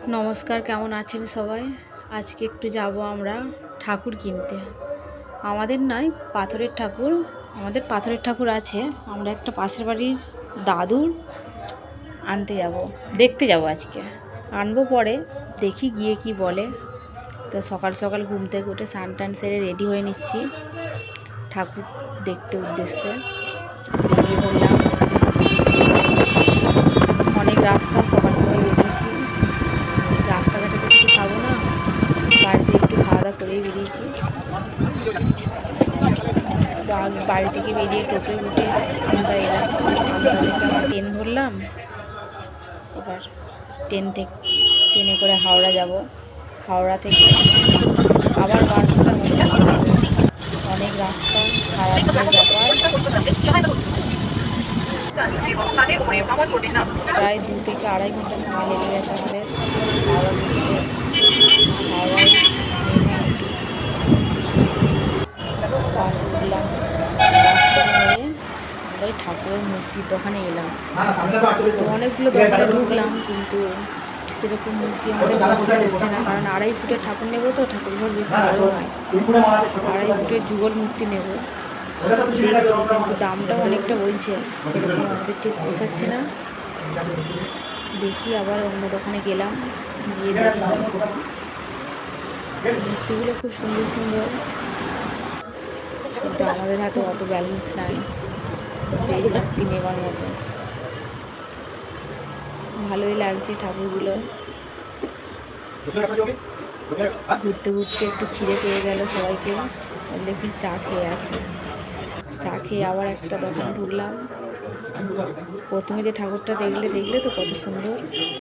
নমস্কার, কেমন আছেন সবাই? আজকে একটু যাব আমরা ঠাকুর কিনতে। আমাদের নয়, পাথরের ঠাকুর। আমাদের পাথরের ঠাকুর আছে, আমরা একটা পাশের বাড়ির দাদুর আনতে যাব, দেখতে যাব আজকে। আনবো পরে, দেখি গিয়ে কি বলে। তো সকাল সকাল ঘুম থেকে উঠে স্নান টান সেরে রেডি হয়ে নিচ্ছি ঠাকুর দেখতে উদ্দেশ্যে। বেরিয়ে পড়লাম। অনেক রাস্তা, সকাল সকাল বেরিয়েছি। রাস্তাঘাটে তো কিছু খাবো না, বাড়িতে একটু খাওয়া দাওয়া করেই বেরিয়েছি। বাড়ি থেকে বেরিয়ে টোটোয় উঠে আমতা এলাম। আমতা থেকে আমার ট্রেন ধরলাম। এবার ট্রেনে করে হাওড়া যাব। হাওড়া থেকে আবার বাস ধরে আমাকে যেতে হবে। অনেক রাস্তা, সারাদিনের ব্যাপার। প্রায় 2 থেকে আড়াই ঘন্টা সময় লেগে গেছে আমাদের হাওড়া ঢুকতে। হাওড়ায় বাস উঠলাম। বাস থেকে হয়ে আমরা ওই ঠাকুরের মূর্তির দোকানে এলাম। তো অনেকগুলো দোকানে ঢুকলাম, কিন্তু সেরকম মূর্তি আমাদের পছন্দ হচ্ছে না। কারণ 2.5 ফুটের ঠাকুর নেব, তো ঠাকুর ঘর বেশি বড় নয়। 2.5 ফুটের যুগল মূর্তি নেব দেখছি, কিন্তু দামটাও অনেকটা বলছে। সেরকম আমাদের ঠিক পোষাচ্ছে না। দেখি আবার অন্য দোকানে গেলাম, গিয়ে দেখছি মূর্তিগুলো খুব সুন্দর সুন্দর, কিন্তু আমাদের হাতে অত ব্যালেন্স নাই এই মূর্তি নেবার মতো। ভালোই লাগছে ঠাকুরগুলো। ঘুরতে ঘুরতে একটু খিদে পেয়ে গেল সবাইকে, দেখুন চা খেয়ে আসি। চা খেয়ে আবার একটা দোকানে ঢুকলাম। প্রথমে যে ঠাকুরটা দেখলে তো কত সুন্দর।